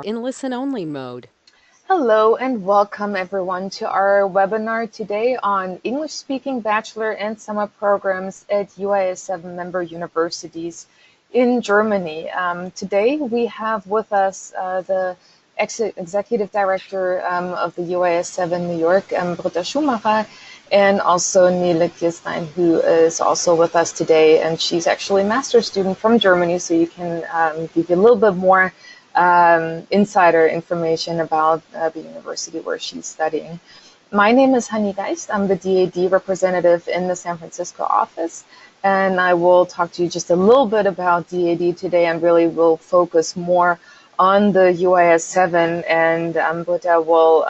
in listen-only mode. Hello and welcome everyone to our webinar today on English-speaking bachelor and summer programs at UIS7 member universities in Germany. Today we have with us the Executive Director of the UIS7 New York, Britta Schumacher, and also Nele Kirstein, who is also with us today. And she's actually a master's student from Germany, so you can give you a little bit more insider information about the university where she's studying. My name is Hani Geist. I'm the DAD representative in the San Francisco office, and I will talk to you just a little bit about DAD today and really will focus more on the UIS7, and Britta will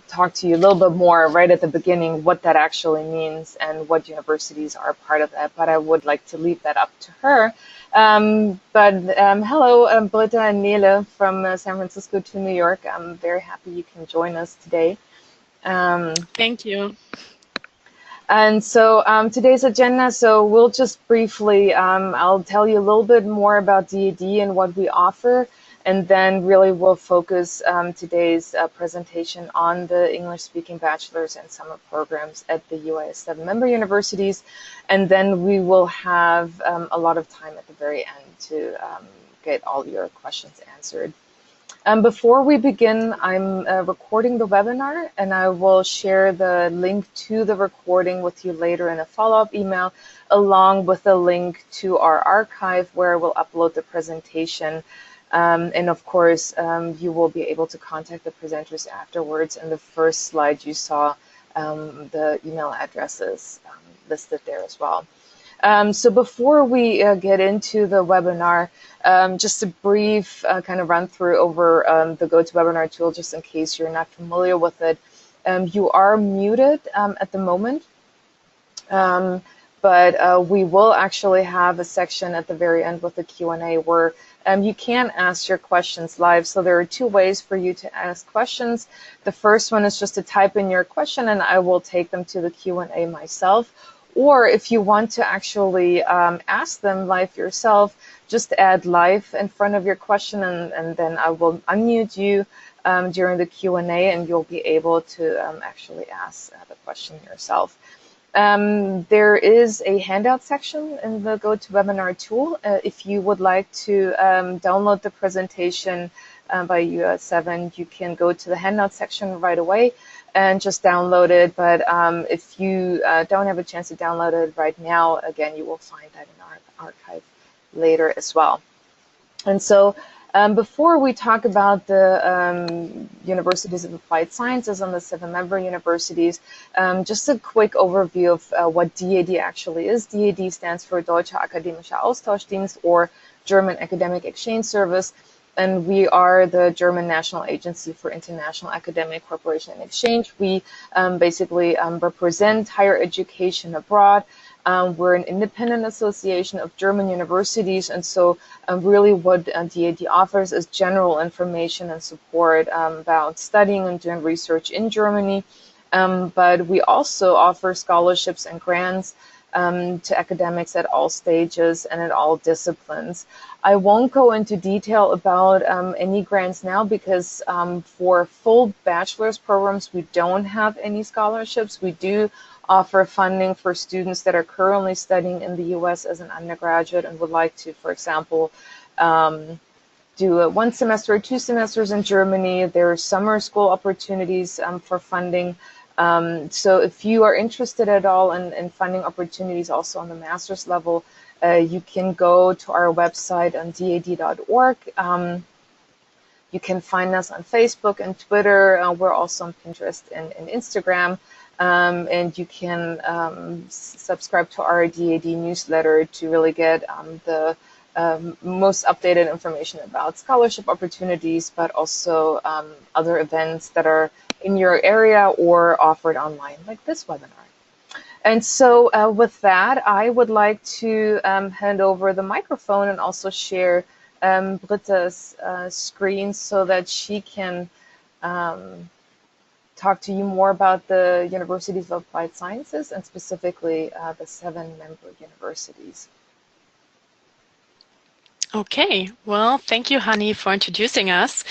talk to you a little bit more right at the beginning what that actually means and what universities are part of that, but I would like to leave that up to her. Hello, Britta and Nele from San Francisco to New York. I'm very happy you can join us today. Thank you. And so today's agenda, so we'll just briefly, I'll tell you a little bit more about DAD and what we offer, and then really we'll focus today's presentation on the English-speaking bachelor's and summer programs at the UIS7 member universities, and then we will have a lot of time at the very end to get all your questions answered. Before we begin, I'm recording the webinar, and I will share the link to the recording with you later in a follow-up email, along with a link to our archive where we'll upload the presentation. And of course, you will be able to contact the presenters afterwards. In the first slide, you saw the email addresses listed there as well. So before we get into the webinar, just a brief kind of run through over the GoToWebinar tool, just in case you're not familiar with it. You are muted at the moment, but we will actually have a section at the very end with a Q&A where you can ask your questions live. So there are two ways for you to ask questions. The first one is just to type in your question and I will take them to the Q&A myself. Or if you want to actually ask them live yourself, just add live in front of your question, and then I will unmute you during the Q&A, and you'll be able to actually ask the question yourself. There is a handout section in the GoToWebinar tool. If you would like to download the presentation by UIS7, you can go to the handout section right away and just download it. But if you don't have a chance to download it right now, again, you will find that in our archive later as well. And so before we talk about the universities of applied sciences and the 7 member universities, just a quick overview of what DAD actually is. DAD stands for Deutscher Akademischer Austauschdienst, or German Academic Exchange Service. And we are the German National Agency for International Academic Cooperation and Exchange. We basically represent higher education abroad. We're an independent association of German universities, and so really what DAD offers is general information and support about studying and doing research in Germany. But we also offer scholarships and grants to academics at all stages and at all disciplines. I won't go into detail about any grants now because for full bachelor's programs, we don't have any scholarships. We do offer funding for students that are currently studying in the US as an undergraduate and would like to, for example, do 1 semester or 2 semesters in Germany. There are summer school opportunities for funding. So if you are interested at all in funding opportunities also on the master's level, you can go to our website on dad.org. You can find us on Facebook and Twitter. We're also on Pinterest and Instagram. And you can subscribe to our DAD newsletter to really get the most updated information about scholarship opportunities, but also other events that are in your area or offered online, like this webinar. And so with that, I would like to hand over the microphone and also share Britta's screen so that she can talk to you more about the Universities of Applied Sciences and specifically the 7 member universities. Okay, well, thank you, Hani, for introducing us.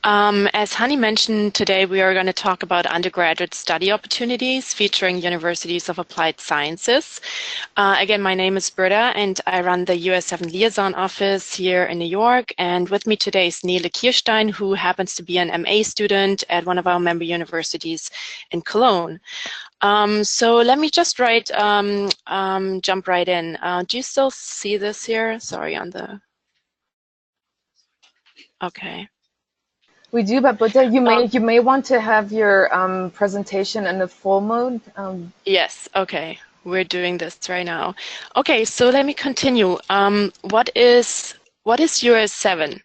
As Hani mentioned, today we are going to talk about undergraduate study opportunities featuring universities of applied sciences. Again, my name is Britta, and I run the US7 Liaison Office here in New York. And with me today is Nele Kirstein, who happens to be an MA student at one of our member universities in Cologne. So let me just jump right in. Do you still see this here? Sorry, on the... Okay. We do, but Buddha, you may want to have your presentation in the full mode. Yes, okay. We're doing this right now. Okay, so let me continue. What is US7?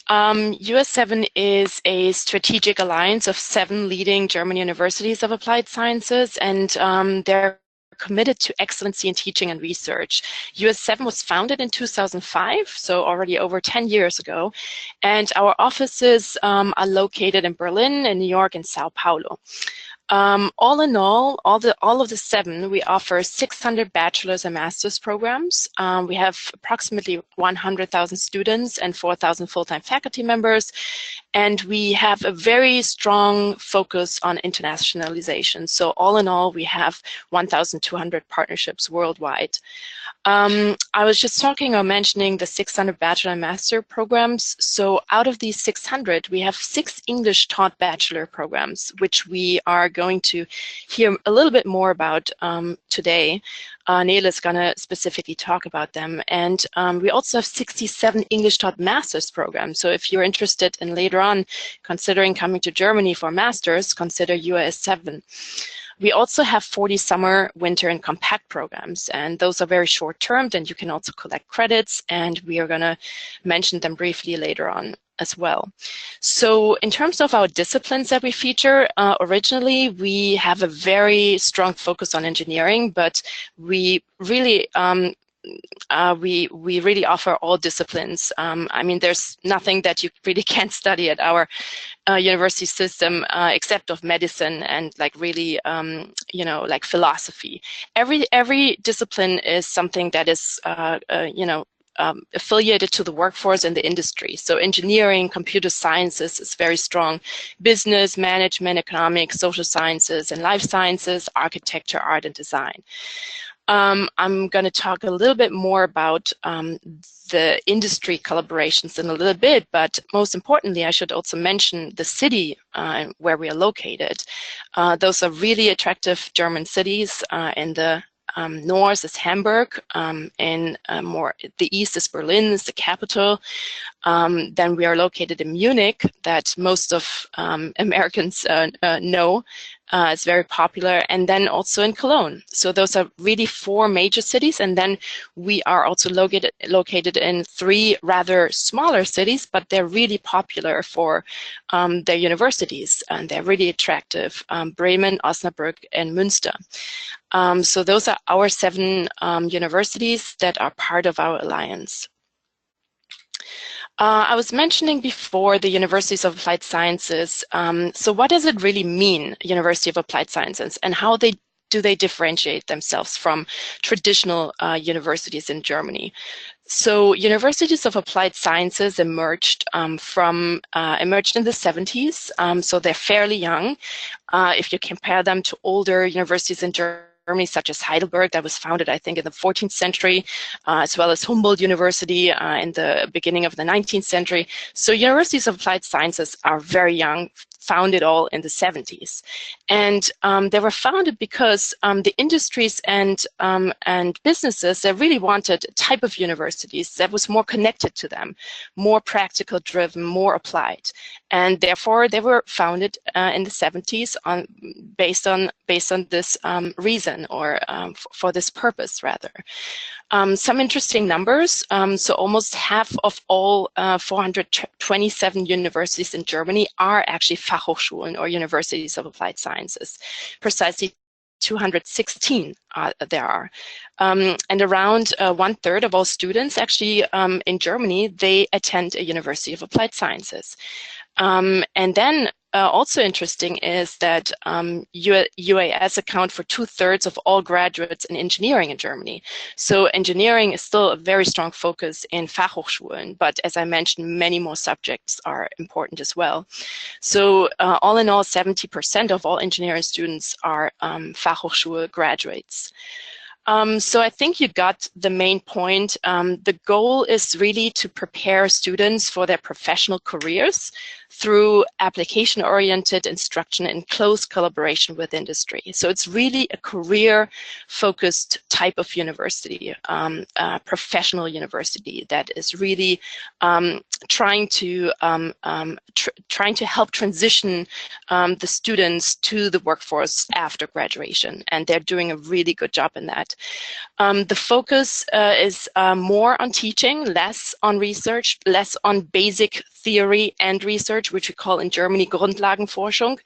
US7 is a strategic alliance of 7 leading German universities of applied sciences, and they're committed to excellency in teaching and research. US7 was founded in 2005, so already over 10 years ago, and our offices are located in Berlin, in New York, and Sao Paulo. All in all of the 7, we offer 600 bachelor's and master's programs. We have approximately 100,000 students and 4,000 full-time faculty members, and we have a very strong focus on internationalization. So all in all, we have 1,200 partnerships worldwide. I was just talking or mentioning the 600 bachelor and master programs. So out of these 600, we have 6 English taught bachelor programs, which we are going to hear a little bit more about today. Nele is going to specifically talk about them. And we also have 67 English taught master's programs. So if you're interested in later on considering coming to Germany for master's, consider US7. We also have 40 summer, winter, and compact programs, and those are very short-term, and you can also collect credits, and we are going to mention them briefly later on as well. So in terms of our disciplines that we feature, originally we have a very strong focus on engineering, but we really we really offer all disciplines. I mean, there's nothing that you really can't study at our university system except of medicine and like really, like philosophy. Every discipline is something that is, affiliated to the workforce and the industry. So engineering, computer sciences is very strong. Business, management, economics, social sciences, and life sciences, architecture, art, and design. I'm going to talk a little bit more about the industry collaborations in a little bit, but most importantly, I should also mention the city where we are located. Those are really attractive German cities. In the north is Hamburg, and more the east is Berlin, is the capital. Then we are located in Munich, that most of Americans know. It's very popular, and then also in Cologne. So those are really 4 major cities, and then we are also located in 3 rather smaller cities, but they're really popular for their universities, and they're really attractive, Bremen, Osnabrück, and Münster. So those are our 7 universities that are part of our alliance. I was mentioning before the Universities of Applied Sciences. So what does it really mean, University of Applied Sciences, and how do they differentiate themselves from traditional universities in Germany? So universities of applied sciences emerged in the 70s, so they're fairly young. If you compare them to older universities in Germany, such as Heidelberg, that was founded, I think, in the 14th century, as well as Humboldt University in the beginning of the 19th century. So universities of applied sciences are very young, founded all in the 70s. And they were founded because the industries and businesses, they really wanted a type of universities that was more connected to them, more practical driven, more applied. And therefore, they were founded in the 70s based on this reason, or for this purpose, rather. Some interesting numbers. So almost half of all 427 universities in Germany are actually Fachhochschulen, or universities of applied sciences. Precisely 216 there are. And around 1/3 of all students actually in Germany, they attend a University of Applied Sciences. And then also interesting is that UAS account for 2/3 of all graduates in engineering in Germany. So engineering is still a very strong focus in Fachhochschulen, but as I mentioned, many more subjects are important as well. So all in all, 70% of all engineering students are Fachhochschule graduates. So I think you got the main point. The goal is really to prepare students for their professional careers through application-oriented instruction in close collaboration with industry. So it's really a career-focused type of university, professional university that is really trying to help transition the students to the workforce after graduation, and they're doing a really good job in that. The focus is more on teaching, less on research, less on basic theory and research, which we call in Germany Grundlagenforschung.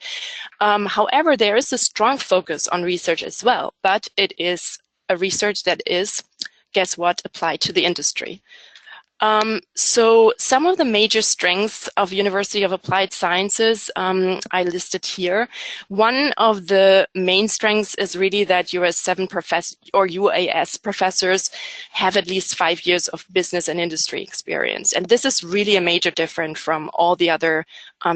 However, there is a strong focus on research as well, but it is a research that is, guess what, applied to the industry. So some of the major strengths of University of Applied Sciences I listed here. One of the main strengths is really that UAS professors have at least 5 years of business and industry experience. And this is really a major difference from all the other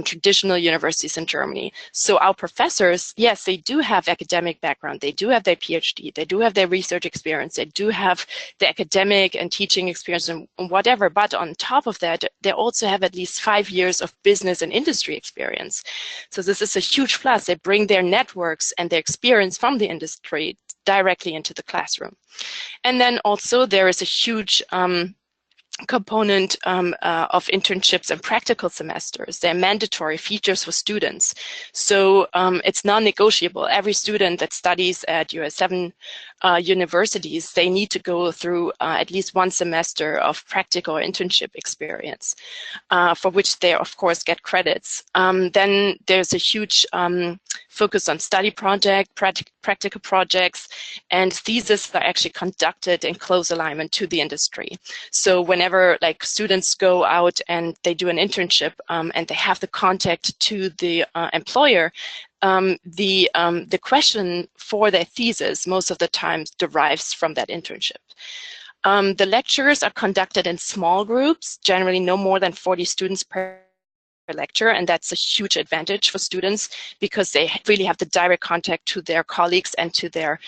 traditional universities in Germany. So our professors, yes, they do have academic background, they do have their PhD, they do have their research experience, they do have the academic and teaching experience and whatever, but on top of that, they also have at least 5 years of business and industry experience. So this is a huge plus. They bring their networks and their experience from the industry directly into the classroom. And then also there is a huge component of internships and practical semesters. They're mandatory features for students. So it's non-negotiable. Every student that studies at US7 universities, they need to go through at least one semester of practical or internship experience, for which they, of course, get credits. Then there's a huge focus on study practical projects, and theses are actually conducted in close alignment to the industry. So whenever like students go out and they do an internship and they have the contact to the employer, the question for their thesis most of the time derives from that internship. The lectures are conducted in small groups, generally no more than 40 students per lecture, and that's a huge advantage for students because they really have the direct contact to their colleagues and to their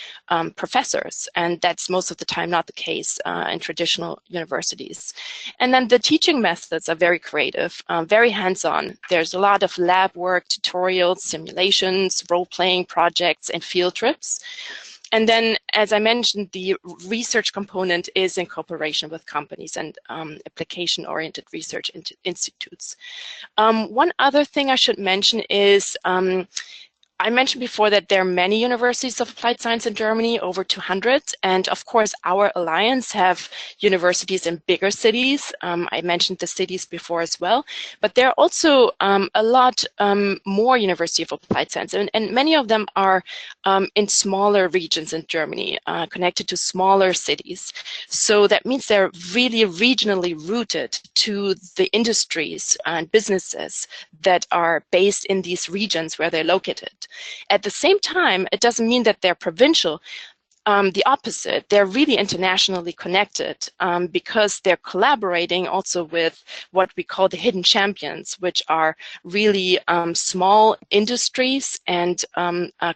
professors, and that's most of the time not the case in traditional universities. And then the teaching methods are very creative, very hands-on. There's a lot of lab work, tutorials, simulations, role-playing projects, and field trips. And then, as I mentioned, the research component is in cooperation with companies and application-oriented research institutes. One other thing I should mention is I mentioned before that there are many universities of applied science in Germany, over 200. And of course, our alliance have universities in bigger cities. I mentioned the cities before as well. But there are also a lot more university of applied science. And many of them are in smaller regions in Germany, connected to smaller cities. So that means they're really regionally rooted to the industries and businesses that are based in these regions where they're located. At the same time, it doesn't mean that they're provincial. The opposite, they're really internationally connected because they're collaborating also with what we call the hidden champions, which are really small industries and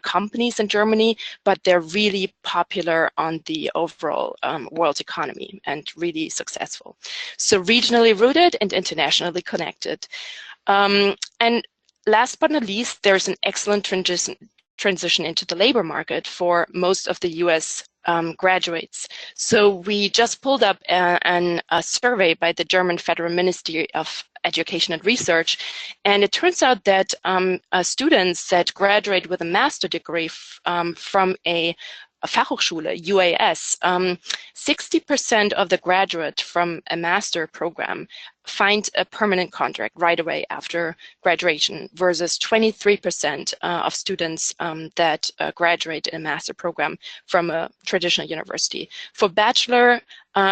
companies in Germany, but they're really popular on the overall world economy and really successful. So regionally rooted and internationally connected. And last but not least, there's an excellent transition into the labor market for most of the US graduates. So we just pulled up a survey by the German Federal Ministry of Education and Research, and it turns out that students that graduate with a master's degree from a Fachhochschule, UAS, 60% of the graduate from a master program find a permanent contract right away after graduation versus 23% of students that graduate in a master program from a traditional university. For bachelor,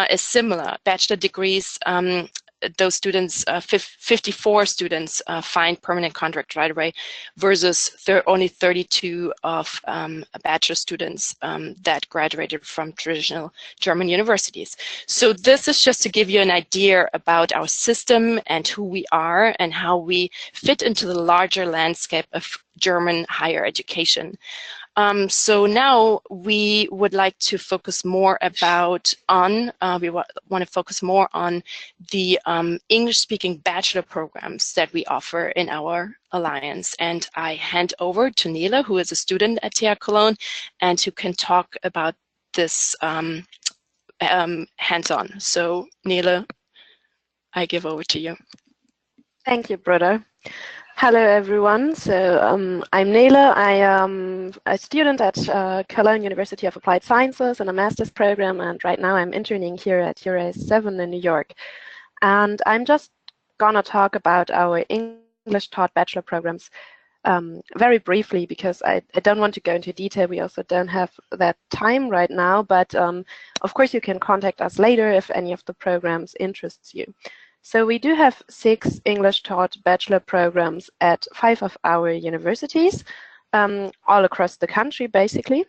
is similar. Bachelor degrees, those students, 54 students find permanent contract right away, versus only 32 of bachelor students that graduated from traditional German universities. So this is just to give you an idea about our system and who we are and how we fit into the larger landscape of German higher education. So now we would like to focus more we want to focus more on the English-speaking bachelor programs that we offer in our alliance. And I hand over to Nele, who is a student at TH Cologne and who can talk about this hands-on. So Nele, I give over to you. Thank you, Britta. Hello, everyone. So I'm Nele. I am a student at Cologne University of Applied Sciences in a master's program, and right now I'm interning here at US7 in New York. And I'm just gonna talk about our English-taught bachelor programs very briefly, because I don't want to go into detail. We also don't have that time right now, but of course you can contact us later if any of the programs interests you. So we do have 6 English-taught bachelor programs at 5 of our universities, all across the country, basically.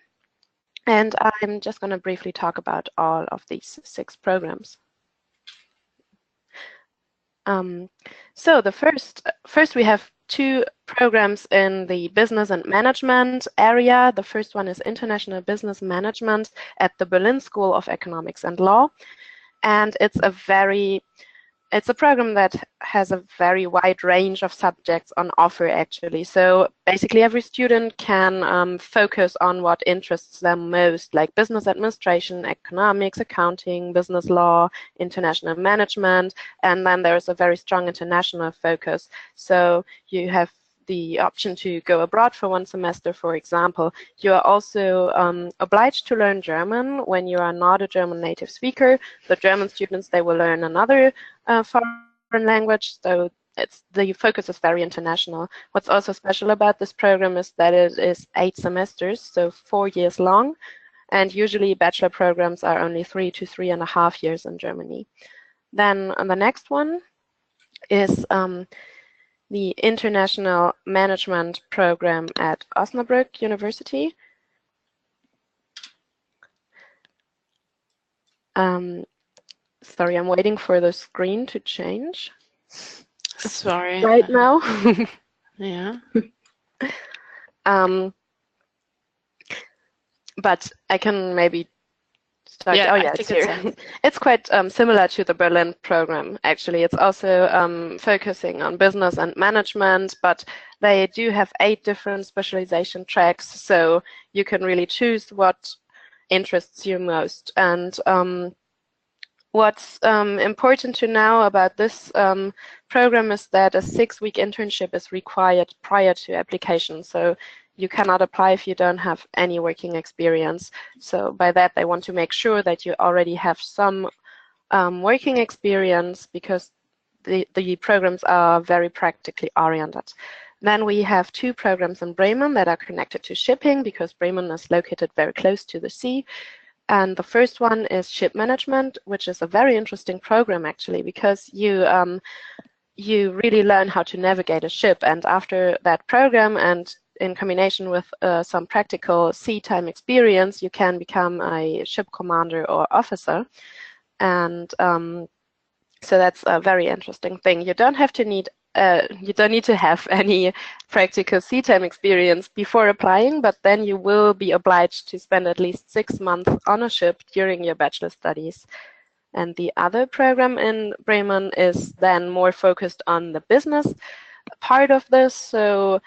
And I'm just going to briefly talk about all of these 6 programs. So the first we have 2 programs in the business and management area. The first one is International Business Management at the Berlin School of Economics and Law. And it's a program that has a very wide range of subjects on offer, actually. So basically every student can focus on what interests them most, like business administration, economics, accounting, business law, international management, and then there's a very strong international focus. So you have the option to go abroad for 1 semester, for example. You are also obliged to learn German when you are not a German native speaker. The German students, they will learn another foreign language, so the focus is very international. What's also special about this program is that it is 8 semesters, so 4 years long, and usually bachelor programs are only 3 to 3.5 years in Germany. Then the next one is the International Management Program at Osnabrück University. Sorry, I'm waiting for the screen to change. Sorry. Right now. Yeah. But I can maybe start. Yeah, oh yeah, it's here. It's quite similar to the Berlin program, actually. It's also focusing on business and management, but they do have 8 different specialization tracks, so you can really choose what interests you most. And what's important to know about this program is that a 6-week internship is required prior to application. So you cannot apply if you don't have any working experience. So by that, they want to make sure that you already have some working experience, because the programs are very practically oriented. Then we have 2 programs in Bremen that are connected to shipping, because Bremen is located very close to the sea. And the first one is ship management, which is a very interesting program, actually, because you really learn how to navigate a ship. And after that program, and in combination with some practical sea time experience, you can become a ship commander or officer. And so that's a very interesting thing. You don't need to have any practical sea time experience before applying, but then you will be obliged to spend at least 6 months on a ship during your bachelor studies. And the other program in Bremen is then more focused on the business part of this. So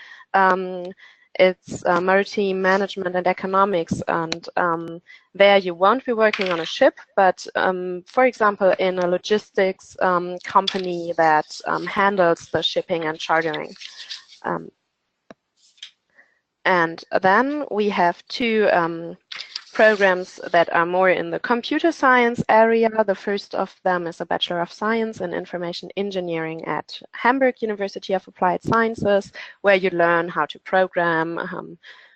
it's maritime management and economics, and there you won't be working on a ship, but for example, in a logistics company that handles the shipping and chartering. And then we have 2 programs that are more in the computer science area. The first of them is a Bachelor of Science in Information Engineering at Hamburg University of Applied Sciences, where you learn how to program,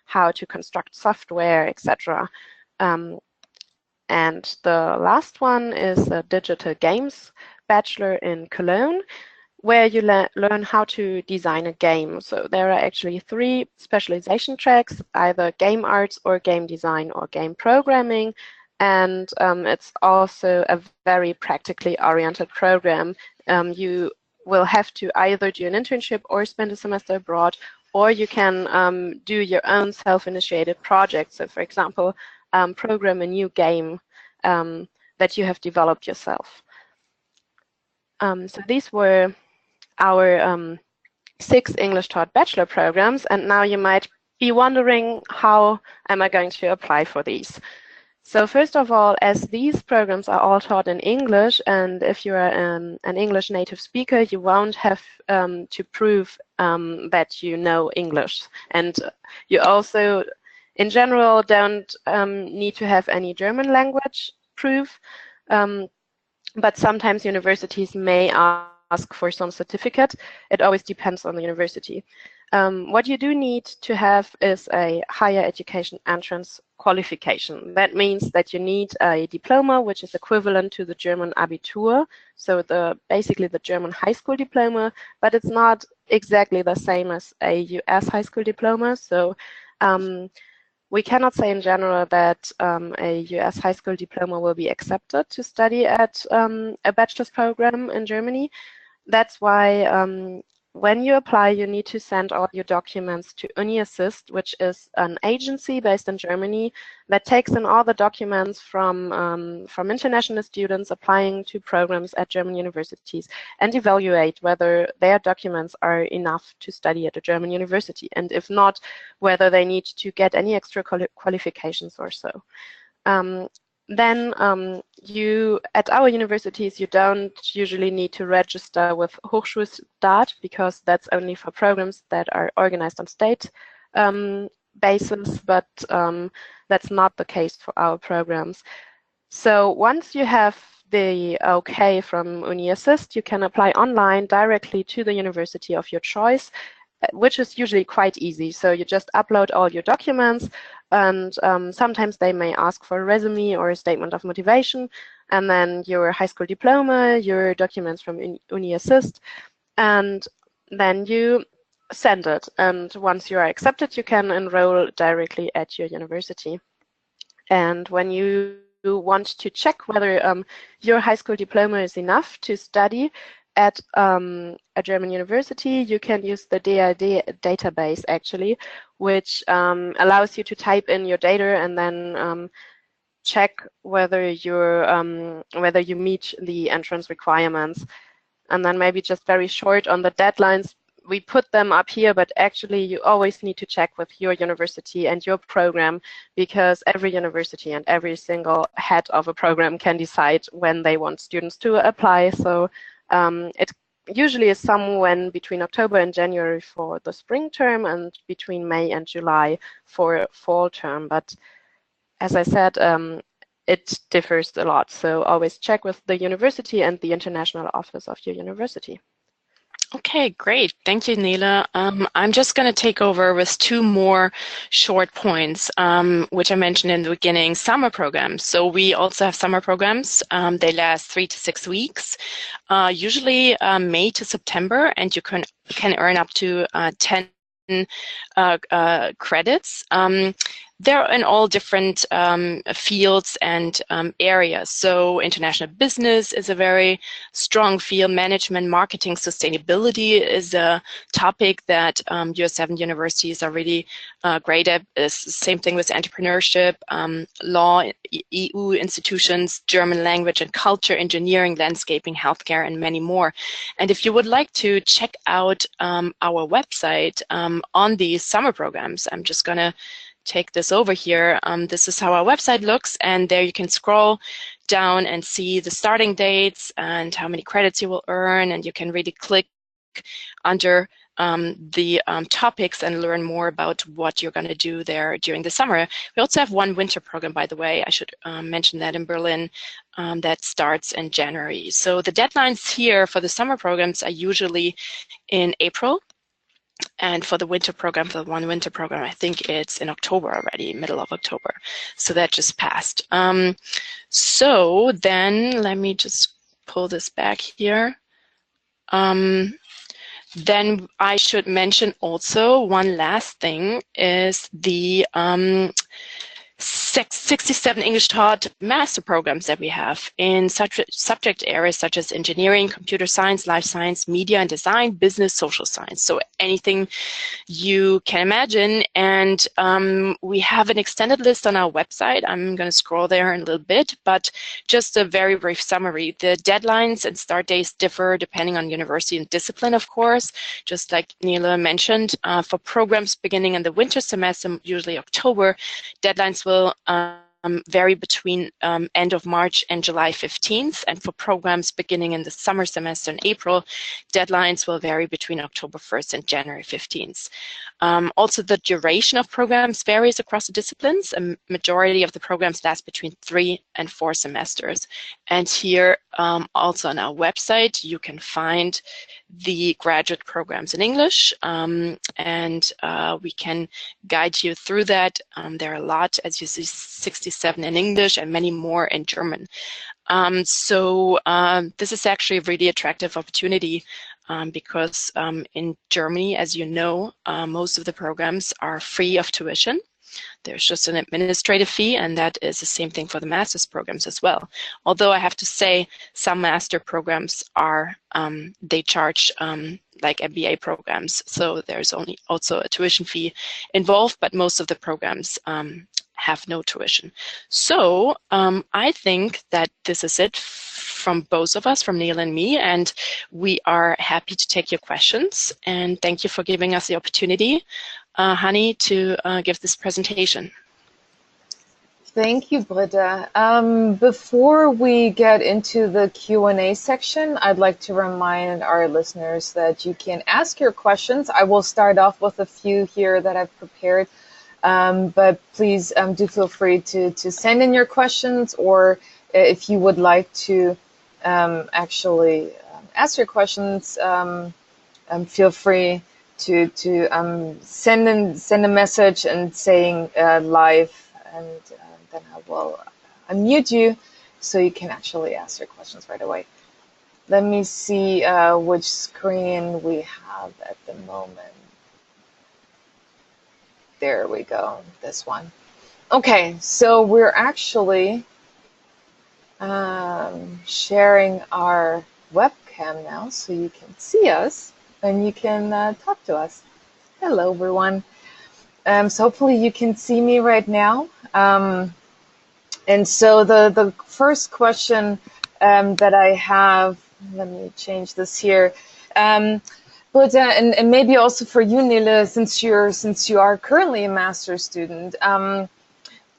how to construct software, etc. And the last one is a Digital Games bachelor in Cologne, where you learn how to design a game. So there are actually 3 specialization tracks, either game arts or game design or game programming. And it's also a very practically oriented program. You will have to either do an internship or spend a semester abroad, or you can do your own self-initiated projects. So for example, program a new game that you have developed yourself. So these were our 6 English taught bachelor programs, and now you might be wondering, how am I going to apply for these? So first of all, as these programs are all taught in English, and if you are an English native speaker, you won't have to prove that you know English. And you also, in general, don't need to have any German language proof, but sometimes universities may ask for some certificate. It always depends on the university. What you do need to have is a higher education entrance qualification. That means that you need a diploma, which is equivalent to the German Abitur, so basically the German high school diploma, but it's not exactly the same as a US high school diploma. So we cannot say in general that a US high school diploma will be accepted to study at a bachelor's program in Germany. That's why when you apply, you need to send all your documents to UniAssist, which is an agency based in Germany that takes in all the documents from international students applying to programs at German universities and evaluate whether their documents are enough to study at a German university, and if not, whether they need to get any extra qualifications or so. Then at our universities, you don't usually need to register with Hochschulstaat, because that's only for programs that are organized on state basis, but that's not the case for our programs. So once you have the okay from UniAssist, you can apply online directly to the university of your choice, which is usually quite easy. So you just upload all your documents, and sometimes they may ask for a resume or a statement of motivation, and then your high school diploma, your documents from UniAssist, and then you send it. And once you are accepted, you can enroll directly at your university. And when you want to check whether your high school diploma is enough to study at a German university, you can use the DAD database, actually, which allows you to type in your data and then check whether you meet the entrance requirements. And then maybe just very short on the deadlines, we put them up here, but actually you always need to check with your university and your program, because every university and every single head of a program can decide when they want students to apply. So it usually is somewhere between October and January for the spring term, and between May and July for fall term. But as I said, it differs a lot. So always check with the university and the international office of your university. Okay, great. Thank you, Nele. I'm just going to take over with 2 more short points, which I mentioned in the beginning, summer programs. So we also have summer programs. They last 3 to 6 weeks, usually May to September, and you can earn up to 10 credits. They're in all different fields and areas. So international business is a very strong field. Management, marketing, sustainability is a topic that US7 universities are really great at. Same thing with entrepreneurship, law, EU institutions, German language and culture, engineering, landscaping, healthcare, and many more. And if you would like to check out our website on these summer programs, I'm just going to take this over here. This is how our website looks, and there you can scroll down and see the starting dates and how many credits you will earn, and you can really click under the topics and learn more about what you're going to do there during the summer. We also have one winter program, by the way. I should mention that, in Berlin, that starts in January. So the deadlines here for the summer programs are usually in April. And for the winter program, for the one winter program, I think it's in October already, middle of October. So that just passed. So then let me just pull this back here. Then I should mention also one last thing is the 67 English taught master programs that we have in such subject areas such as engineering, computer science, life science, media and design, business, social science. So anything you can imagine. And we have an extended list on our website. I'm going to scroll there in a little bit, but just a very brief summary. The deadlines and start dates differ depending on university and discipline, of course, just like Nila mentioned. For programs beginning in the winter semester, usually October, deadlines will vary between end of March and July 15th. And for programs beginning in the summer semester in April, deadlines will vary between October 1st and January 15th. Also, the duration of programs varies across the disciplines. A majority of the programs last between 3 and 4 semesters. And here, also on our website, you can find the graduate programs in English, and we can guide you through that. There are a lot, as you see, 67 in English and many more in German. So this is actually a really attractive opportunity because in Germany, as you know, most of the programs are free of tuition. There's just an administrative fee, and that is the same thing for the master's programs as well. Although I have to say some master programs are, they charge like MBA programs. So there's also a tuition fee involved, but most of the programs have no tuition. So I think that this is it from both of us, from Neil and me, and we are happy to take your questions. And thank you for giving us the opportunity, Hani, to give this presentation. Thank you, Britta. Before we get into the Q&A section, I'd like to remind our listeners that you can ask your questions. I will start off with a few here that I've prepared, but please do feel free to send in your questions, or if you would like to actually ask your questions, feel free to send a message and saying live, and then I will unmute you so you can actually ask your questions right away. Let me see which screen we have at the moment. There we go, this one. Okay, so we're actually sharing our webcam now so you can see us and you can talk to us. Hello, everyone. So hopefully you can see me right now. And so the first question that I have, let me change this here. But and maybe also for you, Nila, since you are currently a master's student,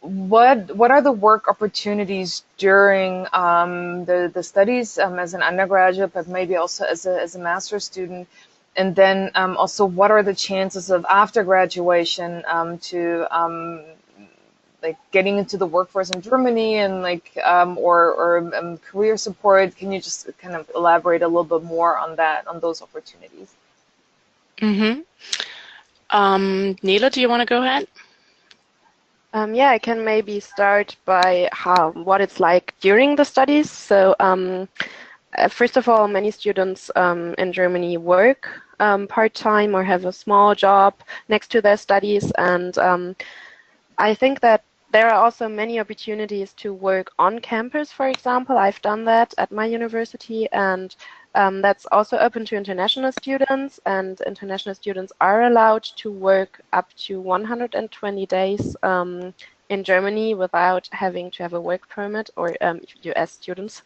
what are the work opportunities during the studies as an undergraduate, but maybe also as a master's student? And then also, what are the chances of after graduation to like getting into the workforce in Germany, and like or career support? Can you just kind of elaborate a little bit more on that, on those opportunities? Mm-hmm. Nila, do you want to go ahead? Yeah, I can maybe start by what it's like during the studies. So first of all, many students in Germany work part-time or have a small job next to their studies, and I think that there are also many opportunities to work on campus, for example. I've done that at my university, and that's also open to international students, and international students are allowed to work up to 120 days in Germany without having to have a work permit, or US students.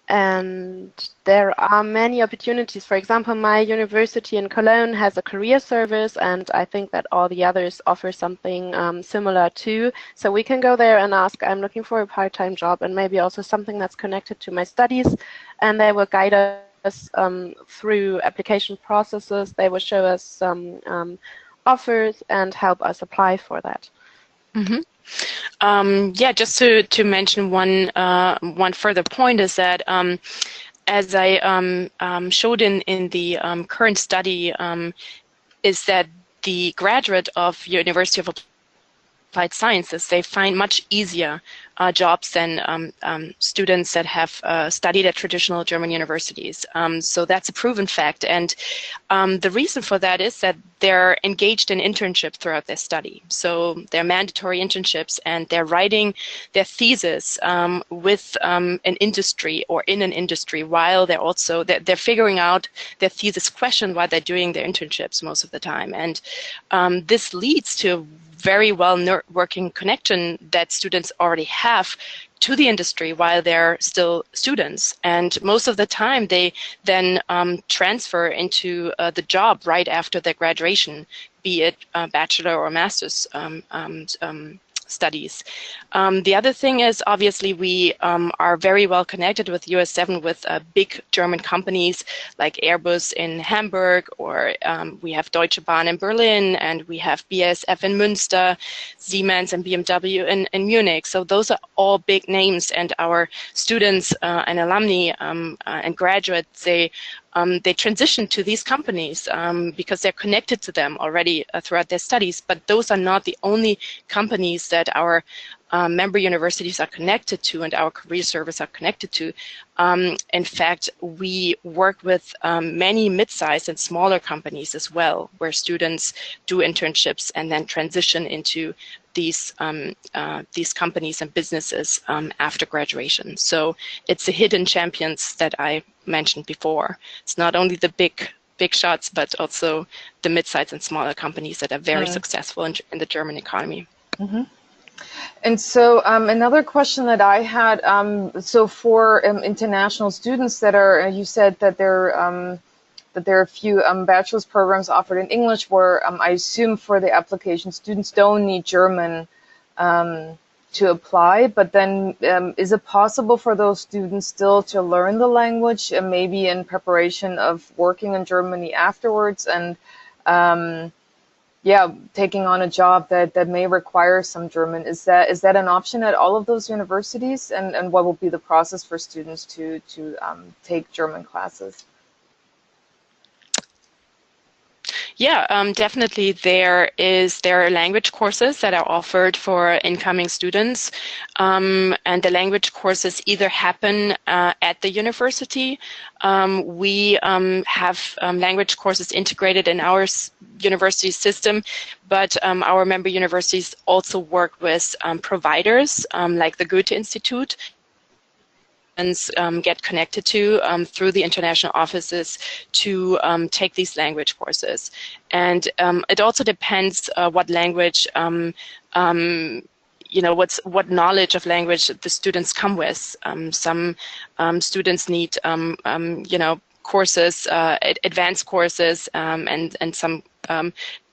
And there are many opportunities. For example, my university in Cologne has a career service, and I think that all the others offer something similar too. So we can go there and ask, I'm looking for a part-time job, and maybe also something that's connected to my studies, and they will guide us through application processes. They will show us some offers and help us apply for that. Mm-hmm. Yeah, just to mention one further point is that as I showed in the current study, is that the graduate of University of applied sciences, they find much easier jobs than students that have studied at traditional German universities. So that's a proven fact. And the reason for that is that they're engaged in internships throughout their study. So they're mandatory internships, and they're writing their thesis with an industry or in an industry while they're figuring out their thesis question while they're doing their internships most of the time. And this leads to a very well working connection that students already have to the industry while they're still students. And most of the time they then transfer into the job right after their graduation, be it bachelor or master's studies. The other thing is, obviously, we are very well connected with US7 with big German companies like Airbus in Hamburg, or we have Deutsche Bahn in Berlin, and we have BASF in Münster, Siemens and BMW in Munich. So those are all big names, and our students and alumni and graduates, they transition to these companies because they're connected to them already throughout their studies. But those are not the only companies that our member universities are connected to and our career service are connected to. In fact, we work with many mid-sized and smaller companies as well, where students do internships and then transition into these companies and businesses after graduation. So it's the hidden champions that I mentioned before. It's not only the big shots, but also the mid-sized and smaller companies that are very successful in the German economy. Mm-hmm. And so another question that I had, so for international students that are, you said that there are a few bachelor's programs offered in English where I assume for the application students don't need German to apply, but then is it possible for those students still to learn the language, maybe in preparation of working in Germany afterwards, and taking on a job that may require some German? Is that an option at all of those universities? And what will be the process for students to take German classes? Yeah, definitely. There are language courses that are offered for incoming students, and the language courses either happen at the university. We have language courses integrated in our university system, but our member universities also work with providers like the Goethe Institute. Get connected to through the international offices to take these language courses. And it also depends what language, what knowledge of language the students come with. Some students need, courses, advanced courses, and some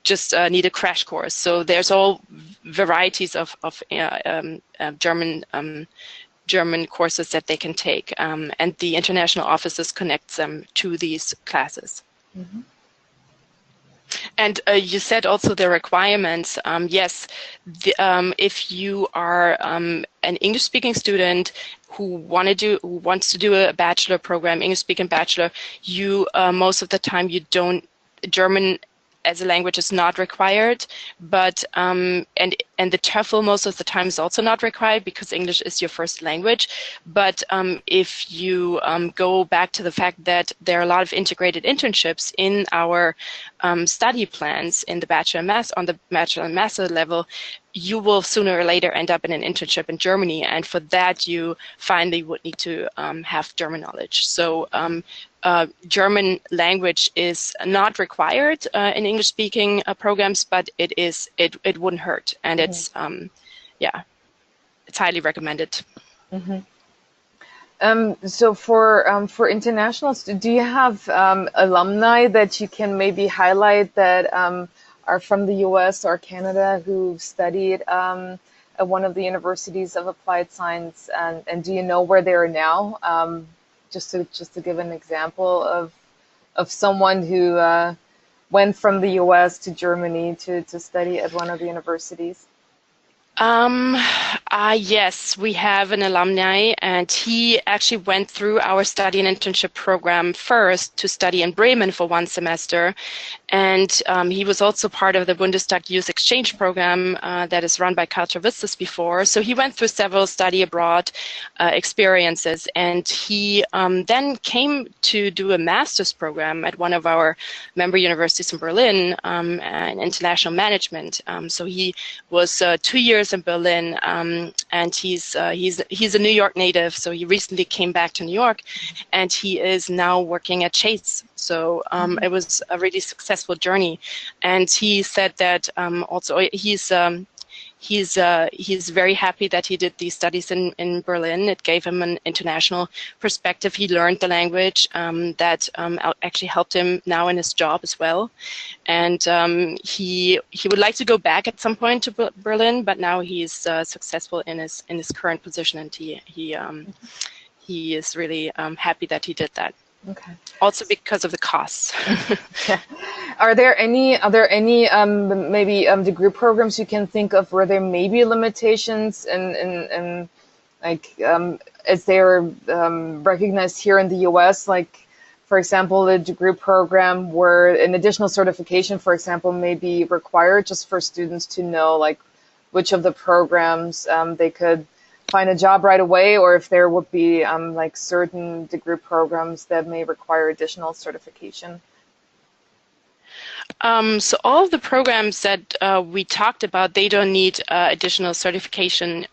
just need a crash course. So there's all varieties of German courses that they can take, and the international offices connect them to these classes. Mm-hmm. And you said also the requirements. Yes, if you are an English-speaking student who wants to do a bachelor program, English-speaking bachelor, you most of the time you don't. German as a language is not required, but and the TOEFL most of the time is also not required because English is your first language. But if you go back to the fact that there are a lot of integrated internships in our study plans in the bachelor and master level, you will sooner or later end up in an internship in Germany, and for that you finally would need to have German knowledge. So German language is not required in English-speaking programs, but it wouldn't hurt, and it's highly recommended. Mm-hmm. So for internationals, do you have alumni that you can maybe highlight that are from the U.S. or Canada who studied at one of the universities of applied science, and do you know where they are now? Just to give an example of someone who went from the U.S. to Germany to study at one of the universities. Yes, we have an alumni, and he actually went through our study and internship program first to study in Bremen for 1 semester. And he was also part of the Bundestag Youth Exchange Program that is run by Culture Vistas before. So he went through several study abroad experiences, and he then came to do a master's program at one of our member universities in Berlin, in international management. So he was 2 years in Berlin, and he's a New York native. So he recently came back to New York, and he is now working at Chase. So it was a really successful journey, and he said that also he's very happy that he did these studies in Berlin. It gave him an international perspective. He learned the language that actually helped him now in his job as well. And he would like to go back at some point to Berlin, but now he's successful in his current position, and he is really happy that he did that. Okay. Also because of the costs. Yeah. Are there any maybe degree programs you can think of where there may be limitations and like as they're recognized here in the U.S., like for example a degree program where an additional certification, for example, may be required just for students to know like which of the programs they could find a job right away, or if there would be like certain degree programs that may require additional certification? So all of the programs that we talked about, they don't need additional certification.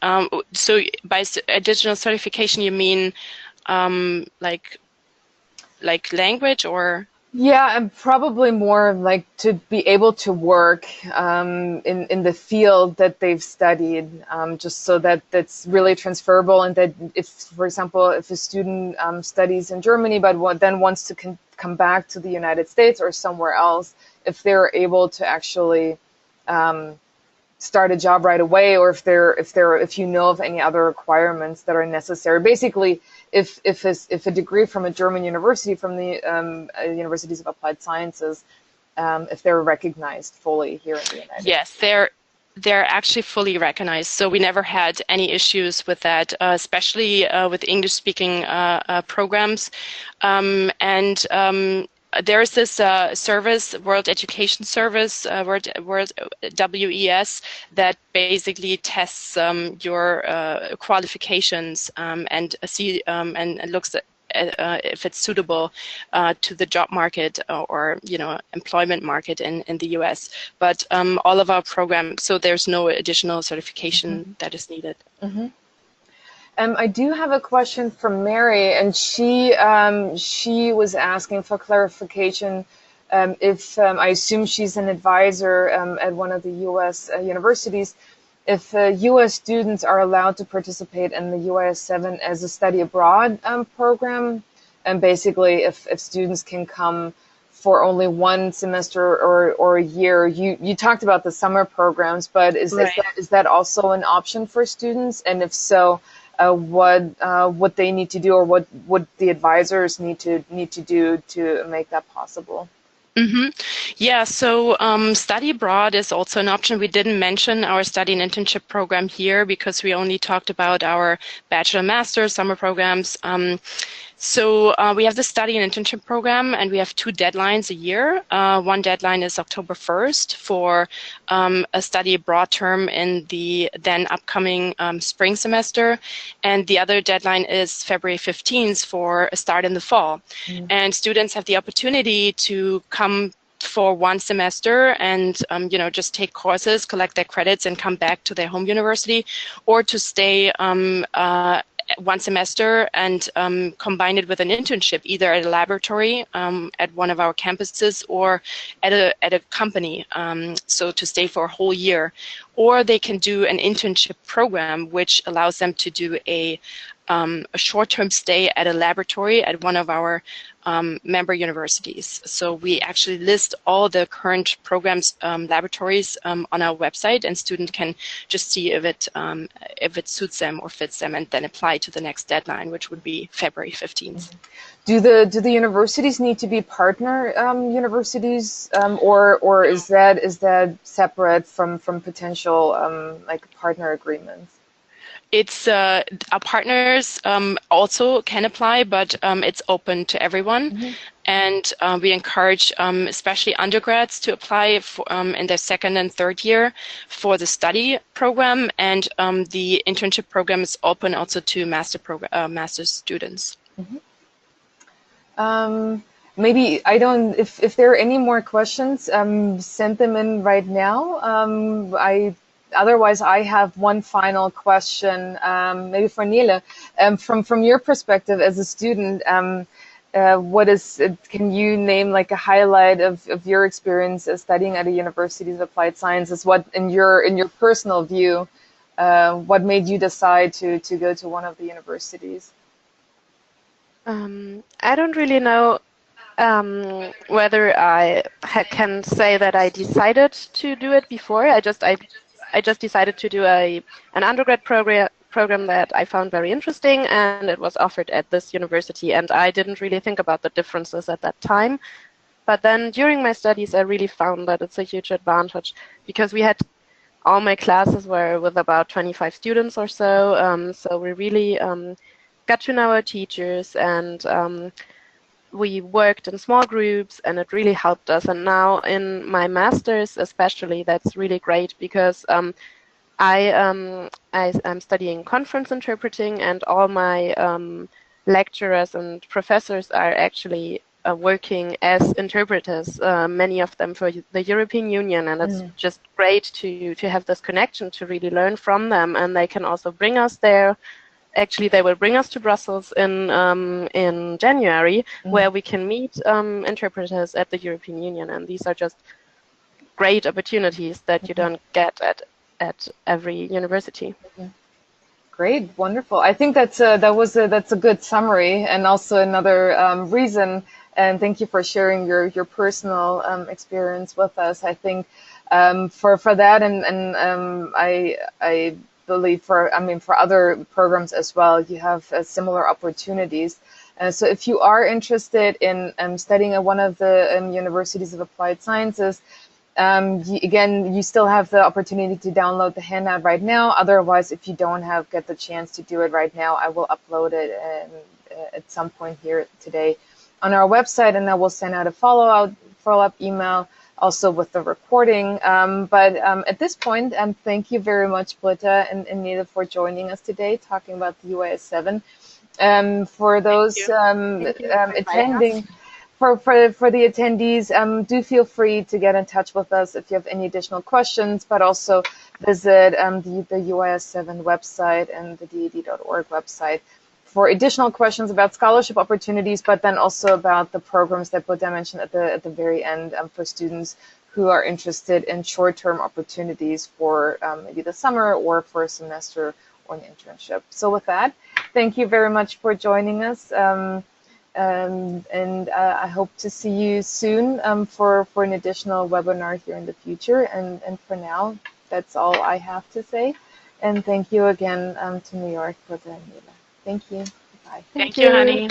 So by additional certification, you mean like language or? Yeah, and probably more like to be able to work in the field that they've studied, just so that that's really transferable, and that if, for example, if a student studies in Germany but then wants to come back to the United States or somewhere else, if they're able to actually start a job right away, or if you know of any other requirements that are necessary. Basically, if a degree from a German university, from the Universities of Applied Sciences, if they're recognized fully here in the United States. Yes, they're actually fully recognized. So we never had any issues with that, especially with English-speaking programs. There's this service, World Education Service, World WES, that basically tests your qualifications and looks at if it's suitable to the job market or employment market in the U.S. But all of our programs, so there's no additional certification that is needed. Mm-hmm. I do have a question from Mary, and she was asking for clarification if I assume she's an advisor at one of the U.S. Universities, if U.S. students are allowed to participate in the US7 as a study abroad program, and basically if students can come for only 1 semester or a year. You talked about the summer programs, but is that also an option for students? And if so, what they need to do, or what the advisors need to do to make that possible? Mm-hmm. Yeah, so study abroad is also an option. We didn't mention our study and internship program here because we only talked about our bachelor, master, summer programs. So we have the study and internship program, and we have 2 deadlines a year. One deadline is October 1st for a study abroad term in the then upcoming spring semester, and the other deadline is February 15th for a start in the fall. Mm-hmm. And students have the opportunity to come for 1 semester and just take courses, collect their credits, and come back to their home university, or to stay 1 semester and combine it with an internship, either at a laboratory at one of our campuses or at a company, so to stay for a whole year. Or they can do an internship program, which allows them to do a short-term stay at a laboratory at one of our member universities. So we actually list all the current programs, laboratories on our website, and students can just see if it suits them or fits them, and then apply to the next deadline, which would be February 15th. Do the universities need to be partner universities, or is that separate from potential like partner agreements? It's our partners also can apply, but it's open to everyone. Mm-hmm. And we encourage especially undergrads to apply for, in their second and third year for the study program. And the internship program is open also to master's students. Mm-hmm. Maybe I don't. If there are any more questions, send them in right now. Otherwise, I have one final question, maybe for Nele. From your perspective as a student, can you name like a highlight of your experience studying at a university of applied sciences? What in your personal view, what made you decide to go to one of the universities? I don't really know whether I can say that I decided to do it before. I just decided to do an undergrad program that I found very interesting, and it was offered at this university, and I didn't really think about the differences at that time. But then during my studies, I really found that it's a huge advantage, because we had all my classes were with about 25 students or so, so we really got to know our teachers, and we worked in small groups, and it really helped us. And now in my master's especially, that's really great, because I'm studying conference interpreting, and all my lecturers and professors are actually working as interpreters, many of them for the European Union, and it's just great to have this connection, to really learn from them, and they can also bring us there. Actually, they will bring us to Brussels in January, where we can meet interpreters at the European Union, and these are just great opportunities that you don't get at every university. Great, wonderful. I think that's a good summary, and also another reason. And thank you for sharing your personal experience with us. I think for that, and I believe for other programs as well, you have similar opportunities. So if you are interested in studying at one of the universities of applied sciences, you still have the opportunity to download the handout right now. Otherwise, if you don't get the chance to do it right now, I will upload it at some point here today on our website, and I will send out a follow-up email also with the recording. But at this point, thank you very much, Britta and Nele, for joining us today, talking about the UAS 7. For those attending, for the attendees, do feel free to get in touch with us if you have any additional questions, but also visit the UAS 7 website and the DAD.org website for additional questions about scholarship opportunities, but then also about the programs that Britta mentioned at the very end for students who are interested in short-term opportunities for maybe the summer or for a semester or an internship. So with that, thank you very much for joining us. And I hope to see you soon for an additional webinar here in the future. And for now, that's all I have to say. And thank you again to New York, Britta and Nele. Thank you. Bye. Thank you, honey.